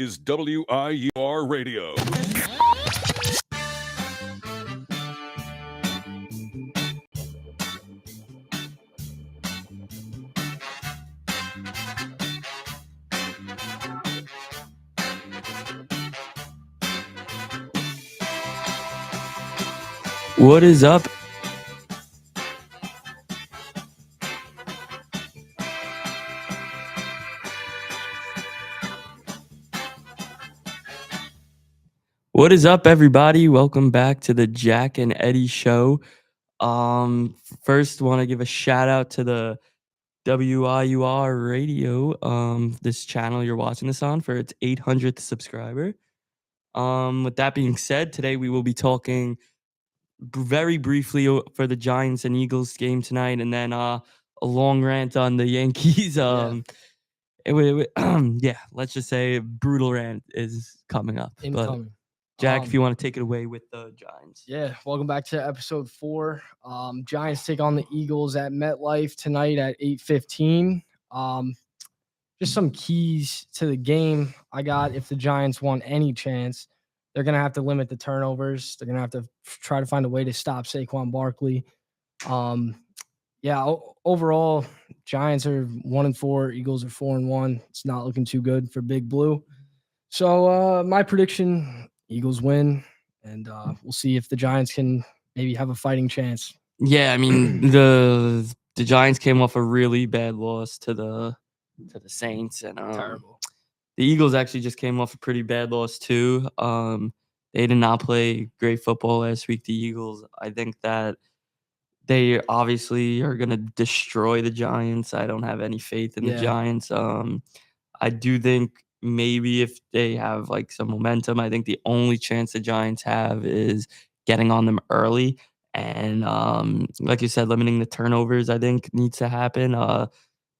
is WIUR Radio. What is up? What is up, everybody? Welcome back to the Jack and Eddie Show. First, want to give a shout out to the WIUR Radio, this channel you're watching this on, for its 800th subscriber. With that being said, today we will be talking very briefly for the Giants and Eagles game tonight, and then a long rant on the Yankees. Let's just say a brutal rant is coming up. Incoming. But Jack, if you want to take it away with the Giants. Yeah, welcome back to episode 4. Giants take on the Eagles at MetLife tonight at 8:15. Just some keys to the game I got. If the Giants want any chance, they're going to have to limit the turnovers. They're going to have to try to find a way to stop Saquon Barkley. Overall, Giants are 1-4. Eagles are 4-1. It's not looking too good for Big Blue. So my prediction, Eagles win, and we'll see if the Giants can maybe have a fighting chance. Yeah, I mean, the Giants came off a really bad loss to the Saints, and Terrible. The Eagles actually just came off a pretty bad loss too. They did not play great football last week, the Eagles. I think that they obviously are going to destroy the Giants. I don't have any faith in the Giants. I do think maybe if they have like some momentum, I think the only chance the Giants have is getting on them early. And like you said, limiting the turnovers, I think, needs to happen.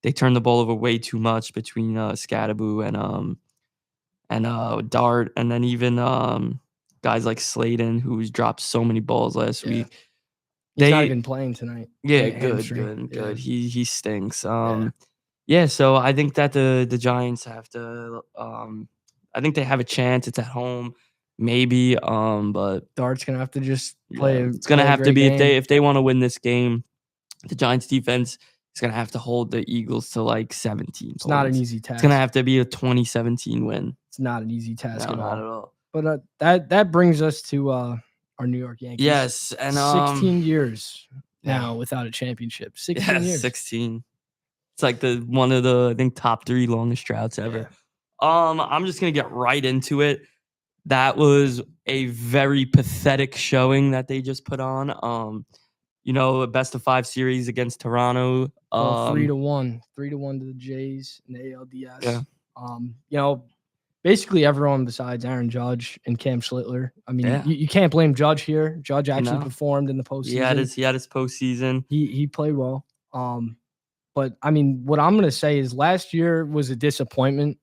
They turn the ball over way too much between Scadaboo and Dart, and then even guys like Slayton, who's dropped so many balls last week. He's not even playing tonight. Yeah, good. He stinks. So I think that the Giants have to. I think they have a chance. It's at home, maybe. But Dart's gonna have to just play. It's gonna have to be if they want to win this game. The Giants defense is gonna have to hold the Eagles to like 17. It's not an easy task. It's gonna have to be a 2017 win. It's not an easy task at all. Not at all. But that brings us to our New York Yankees. Yes, and 16 years now without a championship. 16 years. 16. It's like one of the, I think, top 3 longest droughts ever. I'm just gonna get right into it. That was a very pathetic showing that they just put on. A best of 5 series against Toronto. 3-1 to the Jays in the ALDS. Yeah. Basically everyone besides Aaron Judge and Cam Schlittler. I mean, you can't blame Judge here. Judge actually performed in the postseason. He had his postseason. He played well. But I mean, what I'm gonna say is last year was a disappointment,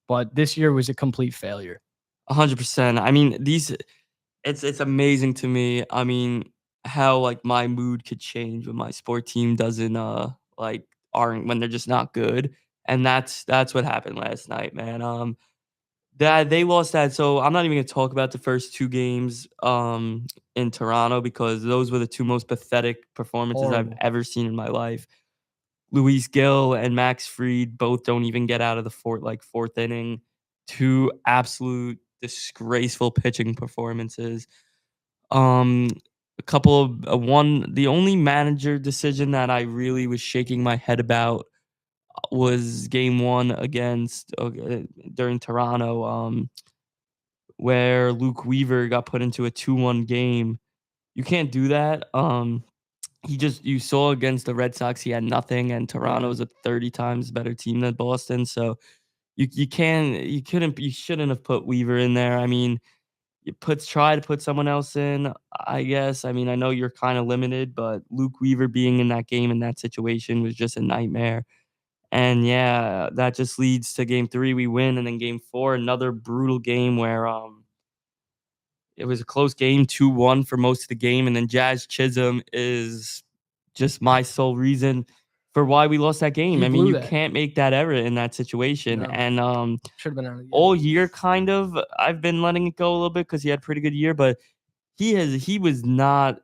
but this year was a complete failure. 100%. I mean, it's amazing to me. I mean, how like my mood could change when my sport team doesn't when they're just not good, and that's what happened last night, man. That they lost that, so I'm not even gonna talk about the first 2 games in Toronto, because those were the 2 most pathetic performances I've ever seen in my life. Luis Gil and Max Fried both don't even get out of the fourth inning. 2 absolute disgraceful pitching performances. A couple of the only manager decision that I really was shaking my head about was game 1 during Toronto, where Luke Weaver got put into a 2-1 game. You can't do that. You saw against the Red Sox, he had nothing, and Toronto is a 30 times better team than Boston. So you shouldn't have put Weaver in there. I mean, try to put someone else in, I guess. I mean, I know you're kind of limited, but Luke Weaver being in that game in that situation was just a nightmare. And that just leads to game 3, we win, and then game 4, another brutal game where it was a close game, 2-1 for most of the game, and then Jazz Chisholm is just my sole reason for why we lost that game. He I mean, blew you that. can't make that error in that situation. No. And Should have been out of the game. all year, kind of, I've been letting it go a little bit because he had a pretty good year, but he was not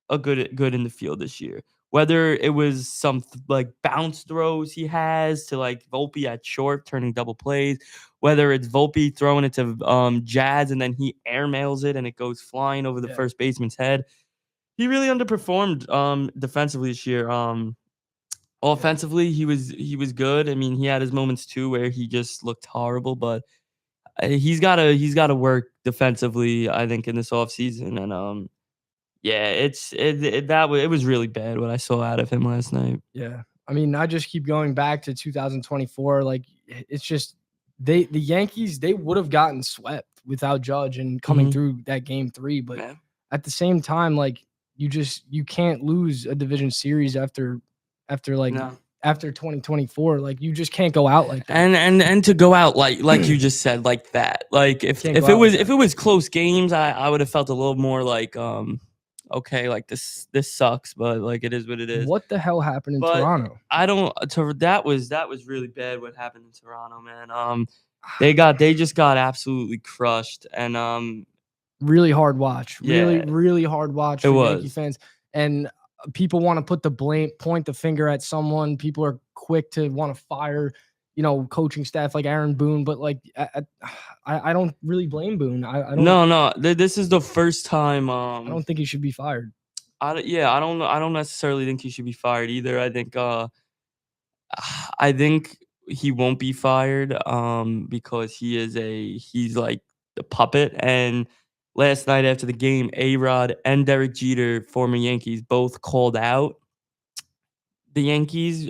a good in the field this year. Whether it was some like bounce throws he has to like Volpe at short, turning double plays, whether it's Volpe throwing it to Jazz and then he airmails it and it goes flying over the first baseman's head. He really underperformed defensively this year. Offensively, he was good. I mean, he had his moments too where he just looked horrible, but he's gotta work defensively, I think, in this offseason. And yeah, it was really bad what I saw out of him last night. Yeah. I mean, I just keep going back to 2024. Like, it's just the Yankees, they would have gotten swept without Judge and coming through that game 3. But at the same time, like, you can't lose a division series after like after 2024. Like, you just can't go out like that. And to go out like you just said, like that. Like if it was close games, I would have felt a little more like okay, like this sucks, but like it is what it is. What the hell happened in Toronto? That was really bad what happened in Toronto, man. They just got absolutely crushed and really hard watch. Yeah, really hard watch for Yankee fans. And people want to point the finger at someone. People are quick to want to fire, coaching staff like Aaron Boone, but like I don't really blame Boone. I don't. No. This is the first time. I don't think he should be fired. I don't necessarily think he should be fired either. I think he won't be fired because he's like the puppet. And last night after the game, A-Rod and Derek Jeter, former Yankees, both called out the Yankees.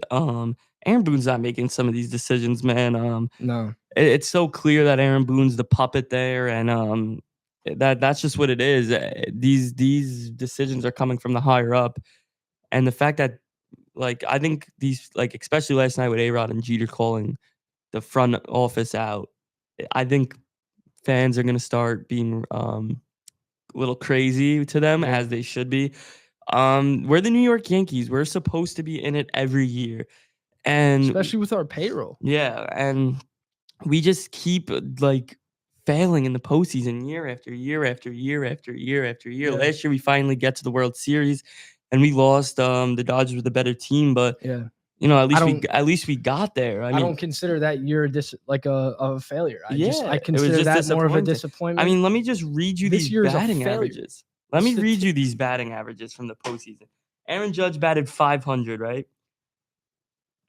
Aaron Boone's not making some of these decisions, man. No. It's so clear that Aaron Boone's the puppet there, and that's just what it is. These decisions are coming from the higher up, and the fact that, like, I think these, like, especially last night with A-Rod and Jeter calling the front office out, I think fans are gonna start being a little crazy to them, as they should be. We're the New York Yankees. We're supposed to be in it every year, and especially with our payroll. Yeah, and we just keep like failing in the postseason year after year after year after year after year. Last year we finally get to the World Series and we lost. The Dodgers were the better team, but at least we got there. I mean, I don't consider that year a failure. I consider that more of a disappointment. I mean, let me just read you these batting averages. Let me read you these batting averages from the postseason. Aaron Judge batted .500, right?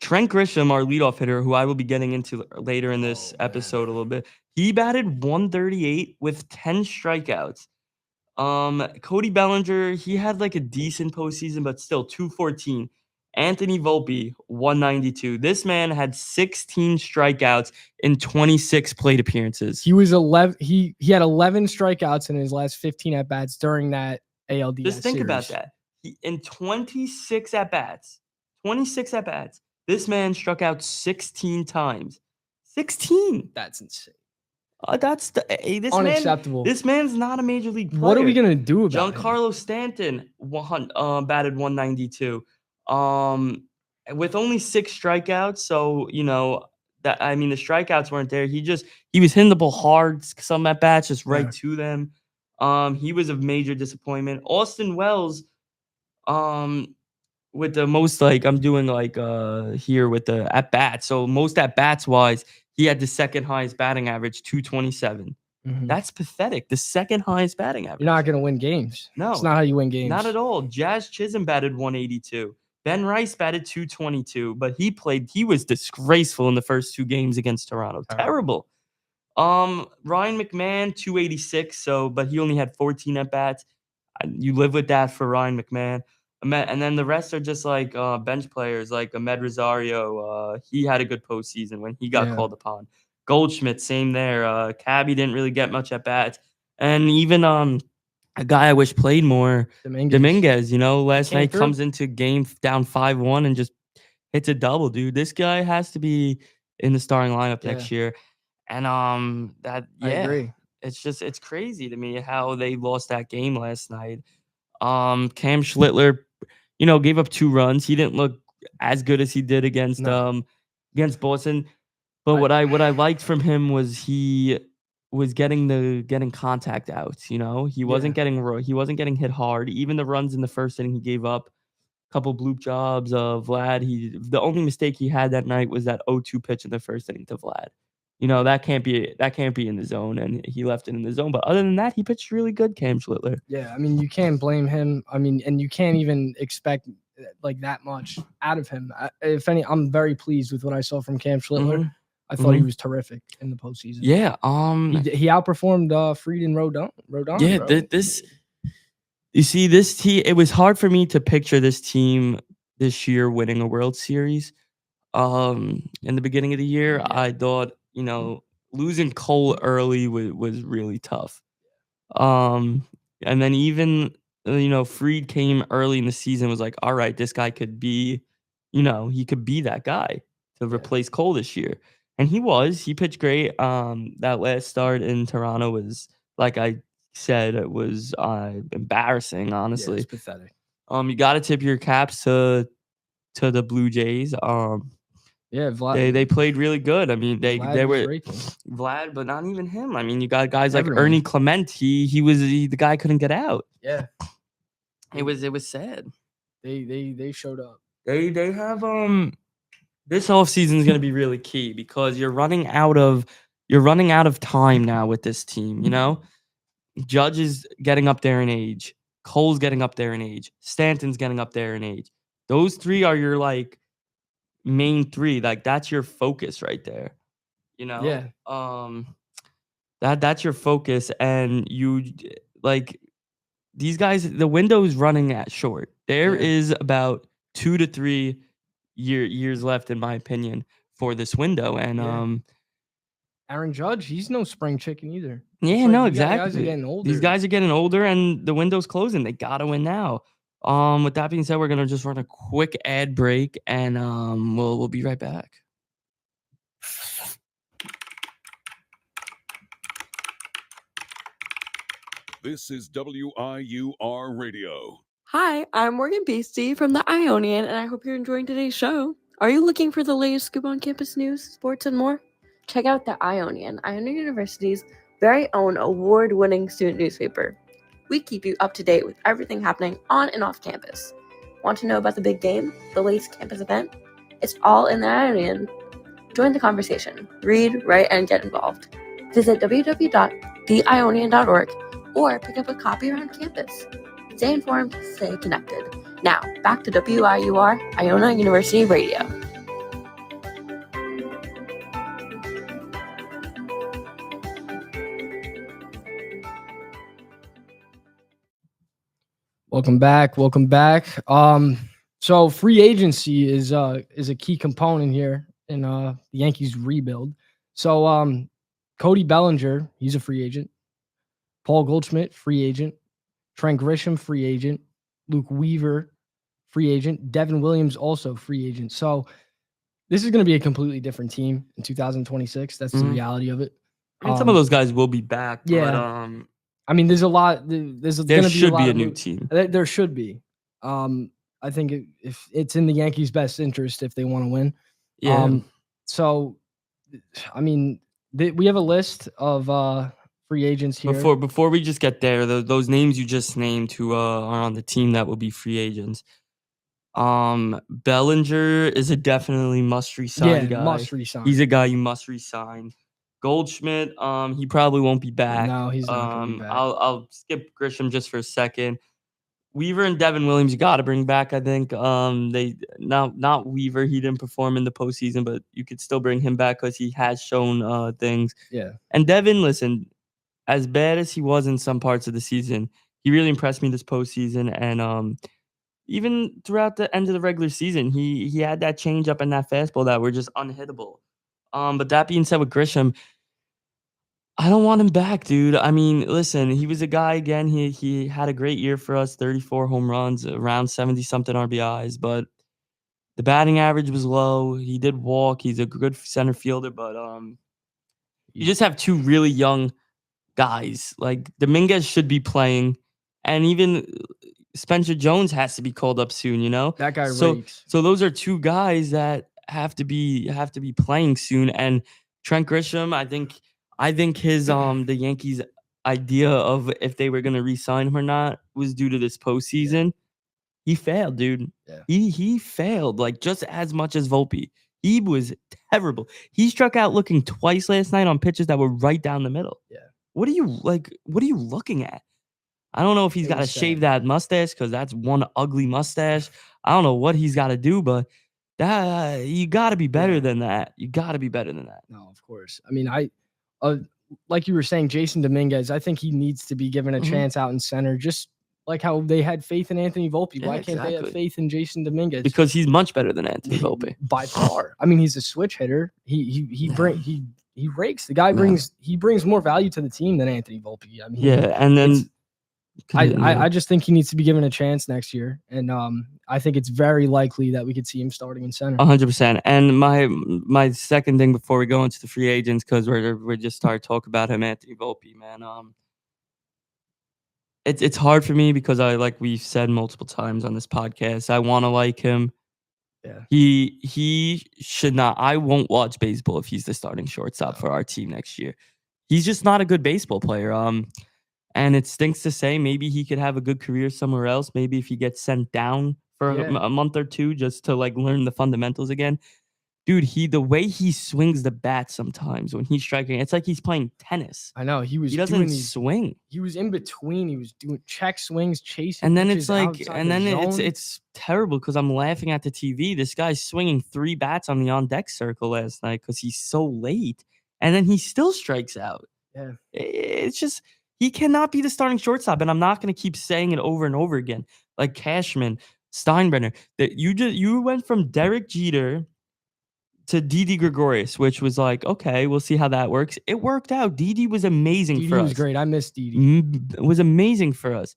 Trent Grisham, our leadoff hitter, who I will be getting into later in this episode a little bit, he batted .138 with 10 strikeouts. Cody Bellinger, he had like a decent postseason, but still .214. Anthony Volpe, .192. This man had 16 strikeouts in 26 plate appearances. He was 11. He had 11 strikeouts in his last 15 at bats during that ALDS. Just think about that. In 26 at bats. This man struck out 16 times. 16. That's insane. That's unacceptable. This man's not a major league player. What are we gonna do about Giancarlo Stanton batted .192. With only 6 strikeouts. So the strikeouts weren't there. He was hitting the ball hard. Some at bats just right to them. He was a major disappointment. Austin Wells, with the most, like, I'm doing like here with the at bats. So most at bats wise, he had the second highest batting average, .227. That's pathetic. The second highest batting average. You're not gonna win games. No, it's not how you win games. Not at all. Jazz Chisholm batted .182. Ben Rice batted .222, but he was disgraceful in the first 2 games against Toronto. Terrible. Ryan McMahon, .286. But he only had 14 at bats. You live with that for Ryan McMahon. And then the rest are just like bench players, like Ahmed Rosario. He had a good postseason when he got called upon. Goldschmidt, same there. Cabby didn't really get much at bats. And even a guy I wish played more, Dominguez, last night comes into game down 5-1 and just hits a double, dude. This guy has to be in the starting lineup next year. And I agree. It's crazy to me how they lost that game last night. Cam Schlittler, gave up 2 runs. He didn't look as good as he did against No. against Boston. But what I liked from him was he was getting contact out. He wasn't getting hit hard. Even the runs in the first inning he gave up, couple bloop jobs of Vlad. The only mistake he had that night was that 0-2 pitch in the first inning to Vlad. That can't be in the zone, and he left it in the zone. But other than that, he pitched really good, Cam Schlittler. Yeah, I mean, you can't blame him. I mean, and you can't even expect like that much out of him. If any, I'm very pleased with what I saw from Cam Schlittler. I thought he was terrific in the postseason. Yeah, he outperformed Fried and Rodon. Yeah, bro. You see, this team. It was hard for me to picture this team this year winning a World Series. In the beginning of the year, Yeah. I thought losing Cole early was really tough. And then even Fried came early in the season, was like, all right, this guy could be, he could be that guy to replace Cole this year. And he pitched great. That last start in Toronto was, like I said, it was embarrassing, honestly. Yeah, it's pathetic. You got to tip your caps to the Blue Jays. Yeah, Vlad. They played really good. I mean, they were raking. Vlad, but not even him. I mean, you got guys like Everyone. Ernie Clement. The guy couldn't get out. Yeah, it was sad. They showed up. They have this offseason is going to be really key because you're running out of time now with this team. Judge is getting up there in age. Cole's getting up there in age. Stanton's getting up there in age. Those three are your main three. Like that's your focus right there. Yeah. That's your focus, and you these guys. The window is running at short. There is about 2 to 3 years left, in my opinion, for this window, and Aaron Judge, he's no spring chicken either. Yeah, no, exactly. Guys are getting older. These guys are getting older, and the window's closing. They gotta win now. With that being said, we're gonna just run a quick ad break, and we'll be right back. This is WIUR Radio. Hi, I'm Morgan Beastie from the Ionian, and I hope you're enjoying today's show. Are you looking for the latest scoop on campus news, sports, and more? Check out the Ionian University's very own award-winning student newspaper. We keep you up to date with everything happening on and off campus. Want to know about the big game, the latest campus event? It's all in the Ionian. Join the conversation. Read, write, and get involved. Visit www.theionian.org or pick up a copy around campus. Stay informed, stay connected. Now, back to WIUR, Iona University Radio. Welcome back. So free agency is a key component here in the Yankees rebuild. So Cody Bellinger, he's a free agent. Paul Goldschmidt, free agent. Trent Grisham, free agent. Luke Weaver, free agent. Devin Williams, also free agent. So this is going to be a completely different team in 2026. That's the reality of it. And some of those guys will be back. Yeah. But, I mean, there's a lot. There should be a new team. There should be. I think if it's in the Yankees' best interest if they want to win. Yeah. So, I mean, we have a list of free agents here. Before we just get there, those names you just named who are on the team that will be free agents. Bellinger is a definitely must resign guy. Must resign. He's a guy you must resign. Goldschmidt, he probably won't be back. No, he's not going to be back. I'll skip Grisham just for a second. Weaver and Devin Williams, you got to bring back. I think they not Weaver. He didn't perform in the postseason, but you could still bring him back because he has shown things. Yeah. And Devin, listen, as bad as he was in some parts of the season, he really impressed me this postseason. And even throughout the end of the regular season, he had that changeup and that fastball that were just unhittable. But that being said, with Grisham, I don't want him back, dude. I mean, listen, he was a guy, again, he had a great year for us, 34 home runs, around 70-something RBIs, but the batting average was low. He did walk. He's a good center fielder, but you just have two really young guys. Like, Dominguez should be playing, and even Spencer Jones has to be called up soon, you know? That guy So rakes. so those are two guys that have to be playing soon. And Trent Grisham, I think his the Yankees idea of if they were gonna re-sign him or not was due to this postseason. He failed, dude. Yeah. He failed like just as much as Volpe. He was terrible. He struck out looking twice last night on pitches that were right down the middle. Yeah. What are you looking at? I don't know if he's It got to was shave sad. that mustache because that's one ugly mustache. I don't know what he's got to do, but that you got to be better Yeah. than that. You got to be better than that. No, of course. I mean, like you were saying, Jason Dominguez, I think he needs to be given a Mhm. chance out in center, just like how they had faith in Anthony Volpe. Yeah, Why can't they have exactly. faith in Jason Dominguez? Because he's much better than Anthony Volpe. By far. I mean, he's a switch hitter. He rakes. The guy No. brings more value to the team than Anthony Volpe. I mean, Yeah, and then it's- I just think he needs to be given a chance next year, and I think it's very likely that we could see him starting in center. 100%. And my second thing before we go into the free agents, because we're just starting to talk about him, Anthony Volpe, man. It's hard for me because like we've said multiple times on this podcast, I want to like him. Yeah. He should not. I won't watch baseball if he's the starting shortstop for our team next year. He's just not a good baseball player. And it stinks to say maybe he could have a good career somewhere else. Maybe if he gets sent down for a month or two just to like learn the fundamentals again. Dude, the way he swings the bat sometimes when he's striking, it's like he's playing tennis. I know he doesn't swing. He was in between. He was doing check swings, chasing. And then pitches it's like, outside and the then zone. it's terrible because I'm laughing at the TV. This guy's swinging 3 bats on the on deck circle last night because he's so late, and then he still strikes out. Yeah. It's just he cannot be the starting shortstop, and I'm not going to keep saying it over and over again. Like Cashman, Steinbrenner, that you went from Derek Jeter to Didi Gregorius, which was like, okay, we'll see how that works. It worked out. Didi was amazing Didi for us. was great. I miss Didi. It was amazing for us.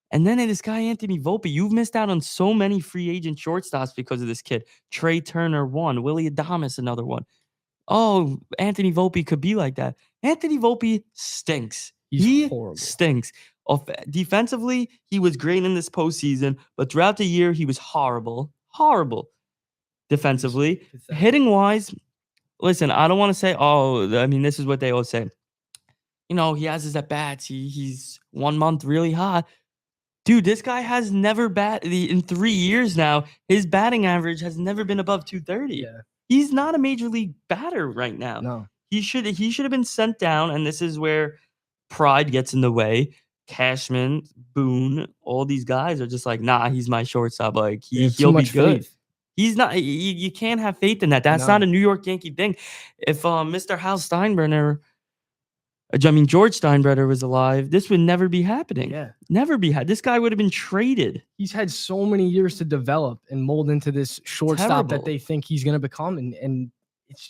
And then this guy, Anthony Volpe, you've missed out on so many free agent shortstops because of this kid. Trey Turner, one. Willie Adames, another one. Oh, Anthony Volpe could be like that. Anthony Volpe stinks. He's horrible. Stinks. Defensively, he was great in this postseason, but throughout the year, he was horrible. Horrible. Defensively. Hitting wise, listen, I don't want to say, I mean, this is what they always say. You know, he has his at-bats. He's 1 month really hot. Dude, this guy has never in 3 years now. His batting average has never been above 230. Yeah. He's not a major league batter right now. No. He should have been sent down, and this is where pride gets in the way. Cashman, Boone, all these guys are just like, nah, he's my shortstop. Like he'll be good. Faith. He's not. You can't have faith in that. That's not a New York Yankee thing. If Mr. Hal Steinbrenner, George Steinbrenner was alive, this would never be happening. Yeah. Never be had. This guy would have been traded. He's had so many years to develop and mold into this shortstop that they think he's going to become, and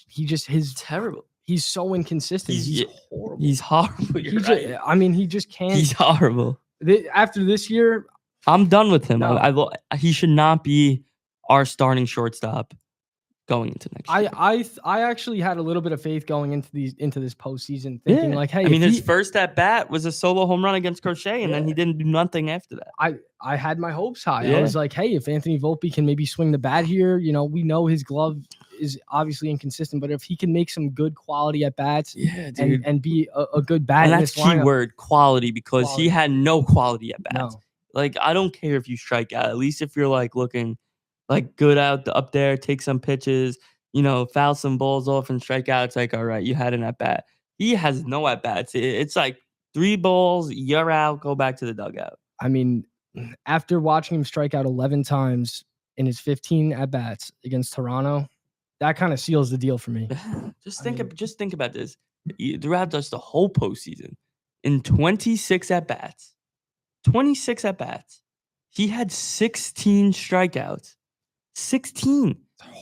his terrible. He's so inconsistent. He's horrible. He's horrible. He just can't. He's horrible. After this year, I'm done with him. No. He should not be our starting shortstop going into next year. I actually had a little bit of faith going into this postseason, thinking like, hey, I mean, his first at bat was a solo home run against Crochet, and then he didn't do nothing after that. I had my hopes high. Yeah. I was like, hey, if Anthony Volpe can maybe swing the bat here, you know, we know his glove is obviously inconsistent, but if he can make some good quality at bats, and be a good bat, and in that's this lineup, key word, quality, because he had no quality at bats. No. Like, I don't care if you strike out. At least if you're like looking like good up there, take some pitches, you know, foul some balls off and strike out. It's like, all right, you had an at bat. He has no at bats. It's like 3 balls, you're out, go back to the dugout. I mean, after watching him strike out 11 times in his 15 at bats against Toronto, that kind of seals the deal for me. Just think about this. Throughout just the whole postseason, in 26 at bats, he had 16 strikeouts. 16.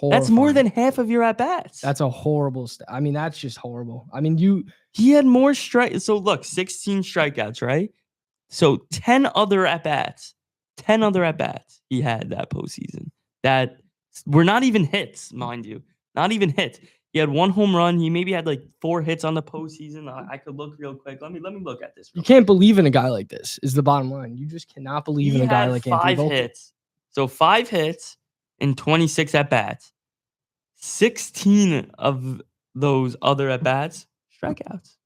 That's more than half of your at bats. That's a horrible. I mean, that's just horrible. I mean, he had more strikes. So look, 16 strikeouts, right? So 10 other at bats he had that postseason that were not even hits, mind you, not even hits. He had 1 home run. He maybe had like 4 hits on the postseason. I could look real quick. Let me look at this. You can't believe in a guy like this. Is the bottom line. You just cannot believe in a guy like Anthony 5 Volpe. hits. So 5 hits in 26 at bats. 16 of those other at bats strikeouts.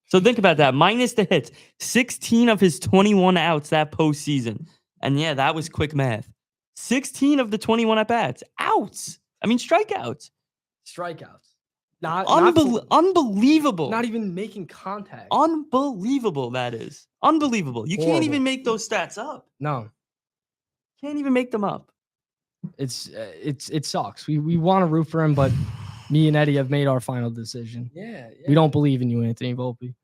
So think about that. Minus the hits. 16 of his 21 outs that postseason. And yeah, that was quick math. 16 of the 21 at bats. Outs. I mean, strikeouts. Strikeouts. Not Unbelievable. Not even making contact. Unbelievable, that is. Unbelievable. You can't even make those stats up. No. Can't even make them up. It sucks. We want to root for him, but me and Eddie have made our final decision. Yeah. We don't believe in you, Anthony Volpe.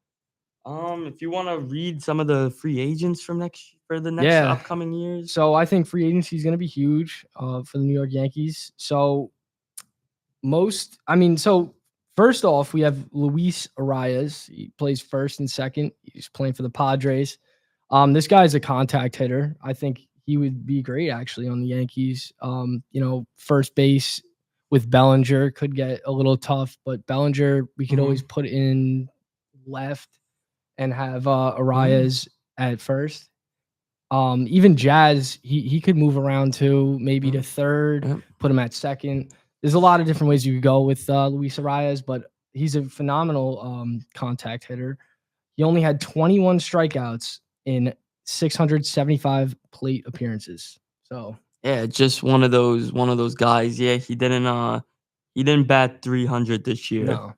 If you want to read some of the free agents for the next upcoming years. So I think free agency is going to be huge for the New York Yankees. So first off, we have Luis Arias. He plays first and second. He's playing for the Padres. This guy's a contact hitter. I think he would be great actually on the Yankees. First base with Bellinger could get a little tough, but Bellinger we could always put in left and have Arias at first. Even Jazz, he could move around too, maybe to third, put him at second. There's a lot of different ways you could go with Luis Arias, but he's a phenomenal contact hitter. He only had 21 strikeouts in 675 plate appearances. So yeah, just one of those guys. Yeah, he didn't bat 300 this year. No.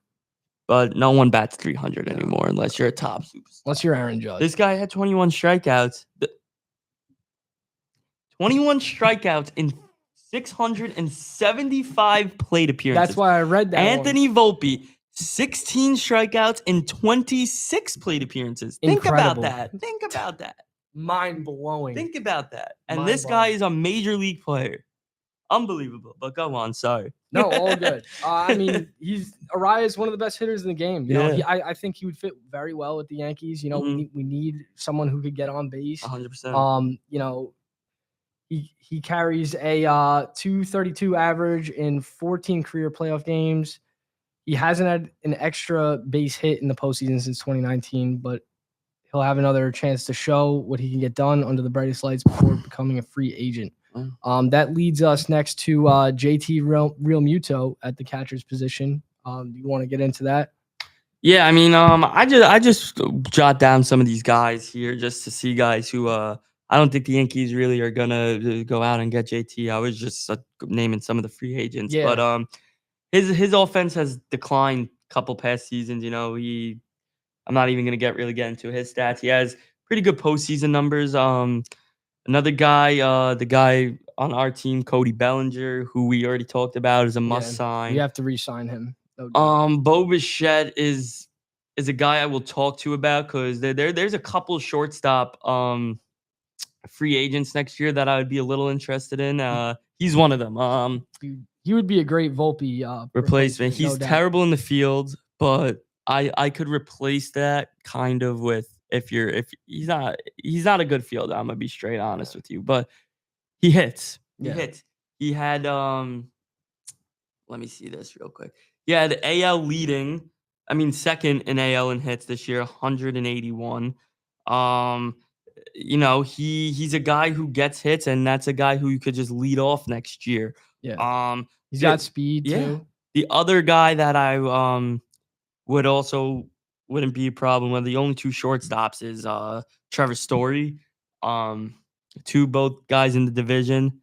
But no one bats 300 anymore unless you're a top superstar. Unless you're Aaron Judge. This guy had 21 strikeouts. 21 strikeouts in 675 plate appearances. That's why I read that. Anthony Volpe, 16 strikeouts in 26 plate appearances. Incredible. Think about that. Mind blowing. Think about that. And this guy is a major league player. Unbelievable. But go on. Sorry. No, all good. Arias, one of the best hitters in the game. I think he would fit very well with the Yankees. We need someone who could get on base. 100%. He carries a 232 average in 14 career playoff games. He hasn't had an extra base hit in the postseason since 2019, but he'll have another chance to show what he can get done under the brightest lights before becoming a free agent. That leads us next to JT Realmuto at the catcher's position. Do you want to get into that? Yeah, I just jot down some of these guys here just to see guys who I don't think the Yankees really are gonna go out and get JT. I was just naming some of the free agents, but his offense has declined a couple past seasons. I'm not even gonna get into his stats. He has pretty good postseason numbers. Another guy, the guy on our team, Cody Bellinger, who we already talked about, is a must sign. We have to re-sign him. No Bo Bichette is a guy I will talk to about because there's a couple shortstop free agents next year that I would be a little interested in. He's one of them. He would be a great Volpe replacement. He's terrible in the field, but I could replace that kind of with if he's not a good fielder. I'm gonna be straight honest with you, but he hits. He hits. He had let me see this real quick. He had AL second in AL in hits this year, 181. He's a guy who gets hits, and that's a guy who you could just lead off next year. Yeah. He's got speed too. The other guy that I wouldn't be a problem with, the only two shortstops is Trevor Story. Both guys in the division.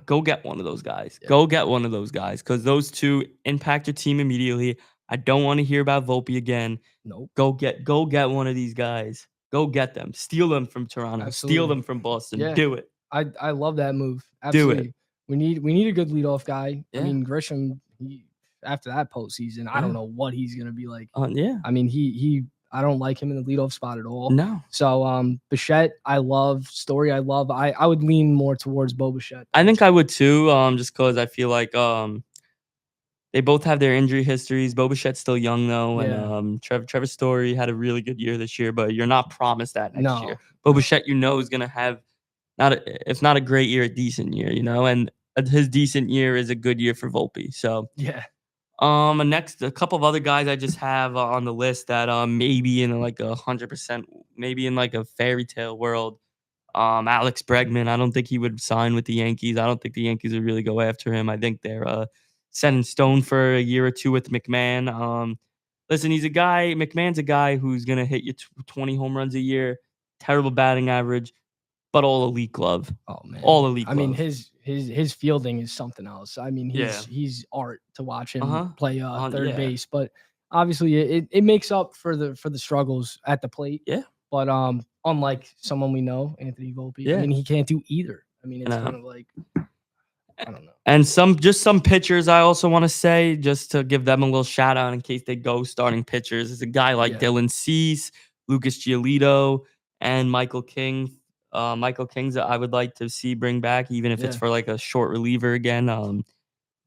Go get one of those guys. Yeah. Go get one of those guys because those two impact your team immediately. I don't want to hear about Volpe again. Nope. Go get one of these guys. Go get them. Steal them from Toronto. Absolutely. Steal them from Boston. Yeah. Do it. I love that move. Absolutely. Do it. We need a good leadoff guy. Yeah. Grisham, after that postseason, I don't know what he's gonna be like. Yeah. I don't like him in the leadoff spot at all. No. So Bichette, I love. Story, I love. I would lean more towards Bo Bichette. I think I would too. Just because I feel like they both have their injury histories. Bo Bichette's still young though, and Trevor Story had a really good year this year, but you're not promised that next year. Bo Bichette, is gonna have if not a great year, a decent year, and his decent year is a good year for Volpe. So yeah. A couple of other guys I just have on the list that maybe in like 100%, maybe in like a fairy tale world. Alex Bregman, I don't think he would sign with the Yankees. I don't think the Yankees would really go after him. I think they're set in stone for a year or two with McMahon. Listen, McMahon's a guy who's gonna hit you 20 home runs a year, terrible batting average, but all elite glove. Oh man, All elite I mean, glove. his fielding is something else. I mean, Yeah. he's art to watch him Uh-huh. play third Yeah. base. But obviously, it makes up for the struggles at the plate. Yeah. But unlike someone we know, Anthony Volpe, I Yeah. mean, he can't do either. I mean, it's No. kind of like I don't know. And some pitchers I also want to say, just to give them a little shout out in case they go starting pitchers, is a guy like Yeah. Dylan Cease, Lucas Giolito, and Michael King. Michael King's that I would like to see bring back, even if it's Yeah. for like a short reliever again.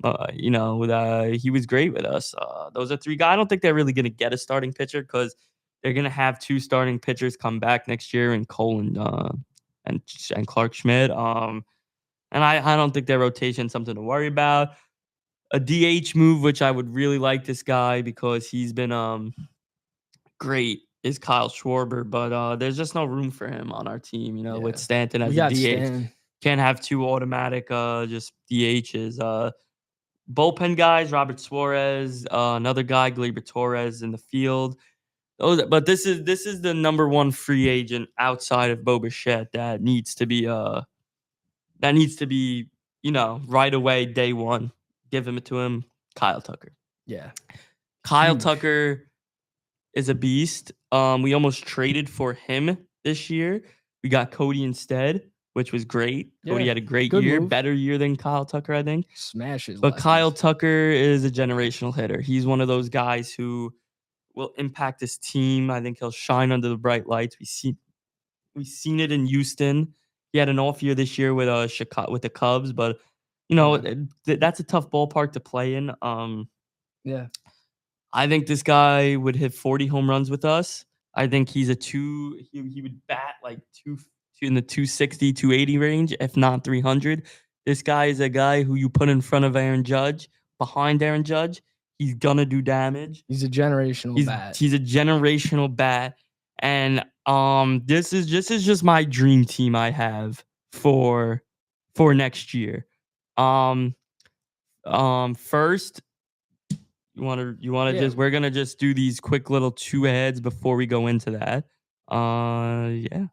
He was great with us. Those are three guys. I don't think they're really going to get a starting pitcher because they're going to have two starting pitchers come back next year in Cole and Clark Schmidt. And I don't think their rotation is something to worry about. A DH move, which I would really like this guy because he's been great, is Kyle Schwarber, but there's just no room for him on our team. With Yeah. Stanton as We a got DH, Stan. can't have two automatic just DHs. Bullpen guys, Robert Suarez, another guy, Gleyber Torres in the field. But this is the number one free agent outside of Bo Bichette that needs to be right away, day one. Give him to him, Kyle Tucker. Yeah. Kyle Huge. Tucker is a beast. We almost traded for him this year. We got Cody instead, which was great. Cody Yeah, had a great good year, move. better year than Kyle Tucker, I think. Smashes. But Kyle lefties. Tucker is a generational hitter. He's one of those guys who will impact this team. I think he'll shine under the bright lights. We've seen it in Houston. He had an off year this year with the Cubs, but that's a tough ballpark to play in. Yeah. I think this guy would hit 40 home runs with us. I think he's he would bat like in the 260, 280 range, if not 300. This guy is a guy who you put in front of Aaron Judge, behind Aaron Judge, he's gonna do damage. He's a generational bat. He's a generational bat. And this is just my dream team I have for next year. First, you want to Yeah. just we're gonna just do these quick little two heads before we go into that. Yeah.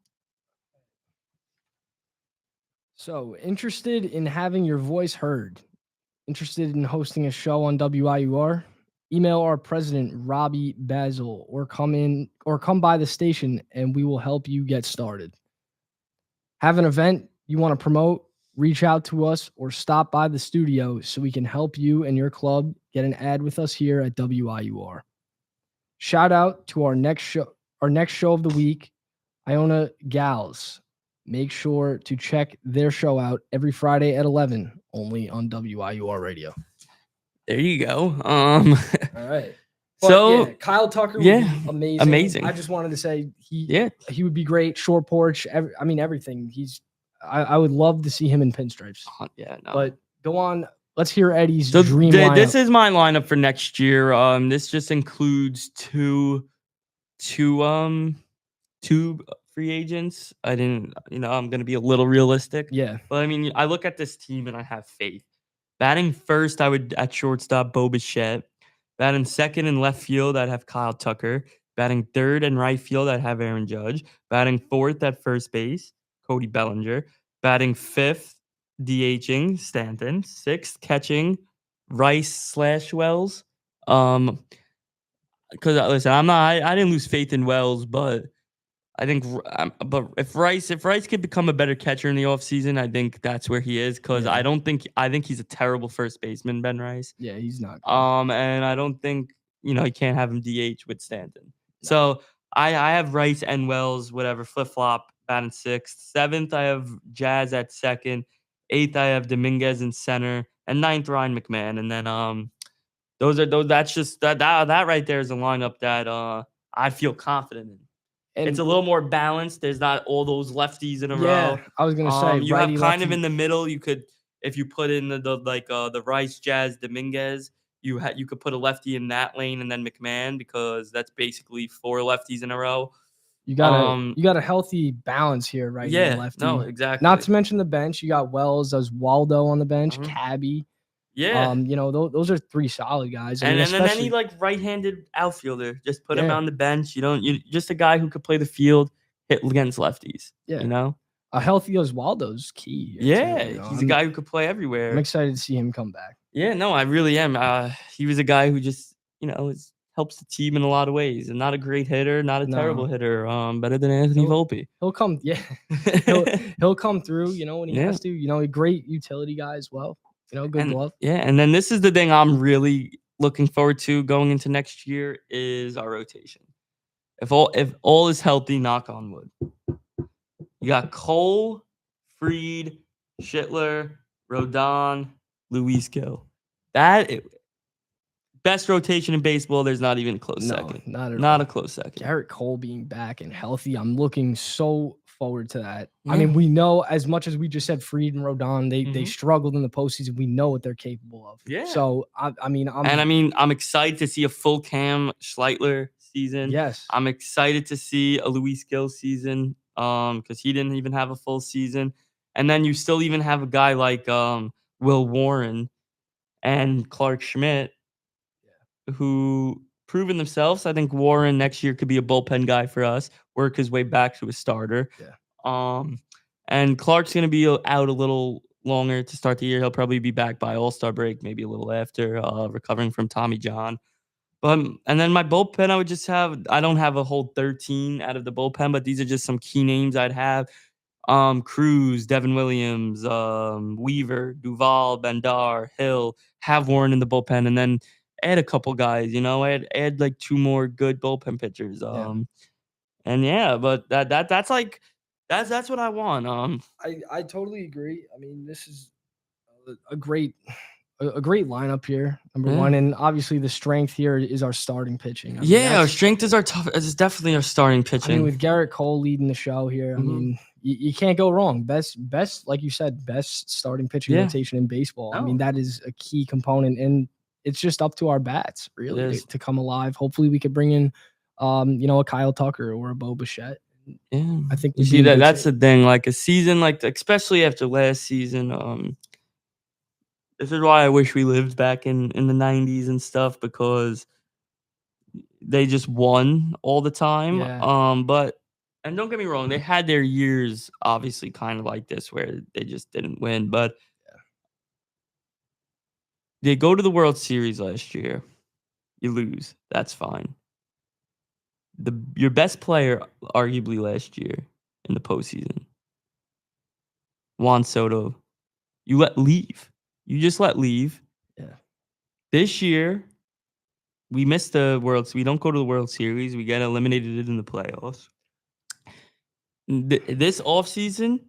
So, interested in having your voice heard? Interested in hosting a show on WIUR? Email our president, Robbie Basil, or come by the station and we will help you get started. Have an event you want to promote? Reach out to us or stop by the studio so we can help you and your club get an ad with us here at WIUR. Shout out to our next show of the week, Iona Gals. Make sure to check their show out every Friday at 11, only on WIUR radio. There you go. All right. But So yeah, Kyle Tucker would yeah, be amazing. I just wanted to say he yeah, would be great. Short porch. Everything. I would love to see him in pinstripes. yeah. No. But go on. Let's hear Eddie's So dream lineup. this is my lineup for next year. This just includes two free agents. I'm gonna be a little realistic. Yeah. But I mean, I look at this team and I have faith. Batting first, I would at shortstop Bo Bichette. Batting second in left field, I'd have Kyle Tucker. Batting third in right field, I'd have Aaron Judge. Batting fourth at first base, Cody Bellinger. Batting fifth, DHing Stanton. Sixth, catching Rice/Wells. Because listen, I didn't lose faith in Wells, but I think, but if Rice could become a better catcher in the offseason, I think that's where he is. Because Yeah. I think he's a terrible first baseman, Ben Rice. Yeah, he's not good. And I don't think you can't have him DH with Stanton. No. So I have Rice and Wells, whatever, flip flop, batting sixth. Seventh, I have Jazz at second. Eighth, I have Dominguez in center, and ninth, Ryan McMahon. And then that's just that right there is a lineup that I feel confident in. And it's a little more balanced. There's not all those lefties in a row. Yeah, I was gonna say you have kind lefty. of in the middle. You could, if you put in the Rice, Jazz, Dominguez, you could put a lefty in that lane and then McMahon, because that's basically 4 lefties in a row. You got a healthy balance here, right? Yeah, lefty. no, exactly. Not to mention the bench. You got Wells, Oswaldo on the bench, Cabby. Yeah. Those are 3 solid guys. I And mean, then any like right-handed outfielder, just put him Yeah. on the bench. You just a guy who could play the field, hit against lefties. Yeah. You know? A healthy Oswaldo's key. Yeah, too, he's a guy who could play everywhere. I'm excited to see him come back. Yeah, no, I really am. He was a guy who just, helps the team in a lot of ways, and not a great hitter, not a terrible hitter. Better than Anthony Volpe. He'll come, he'll come through. When he has to. A great utility guy as well. Good glove. Yeah, and then this is the thing I'm really looking forward to going into next year is our rotation. If all is healthy, knock on wood. You got Cole, Fried, Schittler, Rodon, Luis Gil. Best rotation in baseball. There's not even a close second. Not a close second. Garrett Cole being back and healthy. I'm looking so forward to that. Yeah. I mean, we know, as much as we just said Fried and Rodon, they struggled in the postseason. We know what they're capable of. Yeah. So I'm excited to see a full Cam Schleitler season. Yes. I'm excited to see a Luis Gil season. Because he didn't even have a full season. And then you still even have a guy like Will Warren and Clark Schmidt, who proven themselves. I think Warren next year could be a bullpen guy for us, work his way back to a starter. Yeah. And Clark's going to be out a little longer to start the year. He'll probably be back by All-Star break, maybe a little after, recovering from Tommy John. And then my bullpen, I don't have a whole 13 out of the bullpen, but these are just some key names I'd have. Cruz, Devin Williams, Weaver, Duvall, Bendar, Hill, have Warren in the bullpen, and then add a couple guys, add like 2 more good bullpen pitchers. But that's what I want. I totally agree. I mean, this is a great lineup here, number one, and obviously the strength here is our starting pitching. Our strength is it's definitely our starting pitching. I mean, with Garrett Cole leading the show here, I mean, you can't go wrong. Best, like you said, best starting pitching rotation in baseball. I mean, that is a key component, and it's just up to our bats really to come alive. Hopefully, we could bring in, a Kyle Tucker or a Bo Bichette. Yeah, I think you see that's the thing. Like a season, especially after last season, this is why I wish we lived back in the 90s and stuff, because they just won all the time. Yeah. And don't get me wrong, they had their years obviously kind of like this where they just didn't win, but they go to the World Series last year. You lose. That's fine. Your best player, arguably last year in the postseason, Juan Soto, you let leave. You just let leave. Yeah. This year, we missed the we don't go to the World Series. We get eliminated in the playoffs. This offseason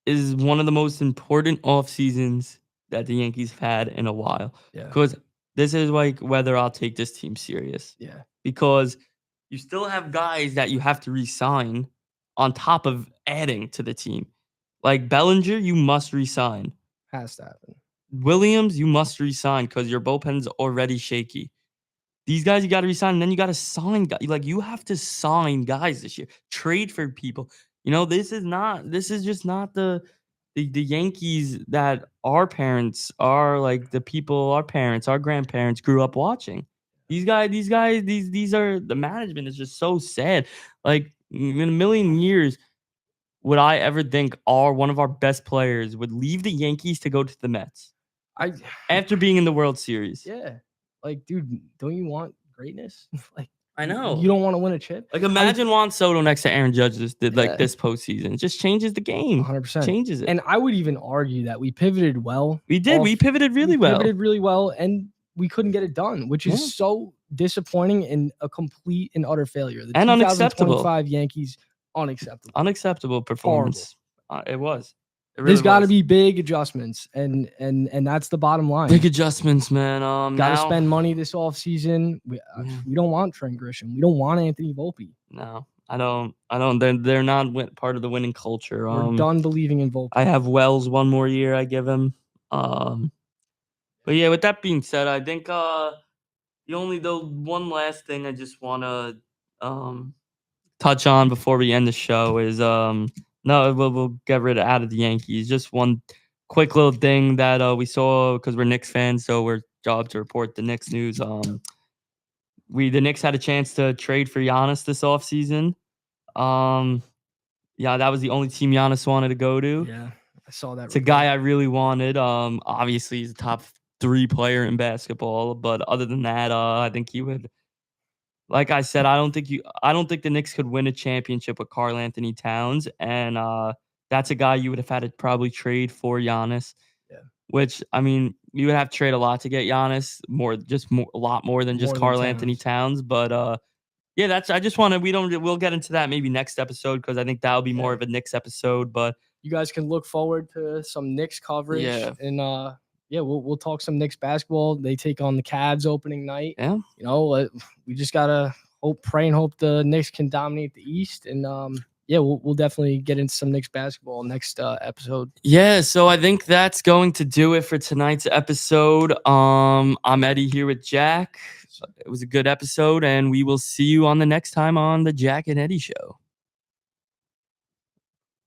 is one of the most important off seasons that the Yankees have had in a while. Yeah. Because this is like whether I'll take this team serious. Yeah. Because you still have guys that you have to re-sign on top of adding to the team. Like Bellinger, you must re-sign. Has to happen. Williams, you must re-sign because your bullpen's already shaky. These guys you got to resign, and then you got to sign guys. Like you have to sign guys this year. Trade for people. This is just not the Yankees that our parents are, like the people our parents, our grandparents grew up watching. These are the management is just so sad. Like in a million years, would I ever think one of our best players would leave the Yankees to go to the Mets? After being in the World Series. Yeah. Like, dude, don't you want greatness? Like, I know. You don't want to win a chip? Like, imagine Juan Soto next to Aaron Judge this postseason. It just changes the game. 100%. Changes it. And I would even argue that we pivoted well. We did. We pivoted really well. Pivoted really well, and we couldn't get it done, which is so disappointing and a complete and utter failure. The and 2025 Yankees, unacceptable. Unacceptable performance. It was. Really There's got to be big adjustments, and that's the bottom line. Big adjustments, man. Got to spend money this offseason. We don't want Trent Grisham. We don't want Anthony Volpe. No, I don't. They're not part of the winning culture. We're done believing in Volpe. I have Wells one more year. I give him. But But yeah, with that being said, I think the one last thing I just want to touch on before we end the show is no, we'll get rid of out of the Yankees. Just one quick little thing that we saw because we're Knicks fans, so we're job to report the Knicks news. The Knicks had a chance to trade for Giannis this offseason. Yeah, that was the only team Giannis wanted to go to. Yeah, I saw that. It's a guy I really wanted. Obviously he's a top 3 player in basketball, but other than that, I think he would. Like I said, I don't think the Knicks could win a championship with Karl Anthony Towns, and that's a guy you would have had to probably trade for Giannis. Yeah. Which I mean, you would have to trade a lot to get Giannis, a lot more than just Karl Anthony Towns. But yeah, we'll get into that maybe next episode because I think that'll be more of a Knicks episode. But you guys can look forward to some Knicks coverage. Yeah. And we'll talk some Knicks basketball. They take on the Cavs opening night. Yeah. You know, we just gotta pray and hope the Knicks can dominate the East. And we'll definitely get into some Knicks basketball next episode. Yeah, so I think that's going to do it for tonight's episode. I'm Eddie here with Jack. It was a good episode, and we will see you on the next time on the Jack and Eddie Show.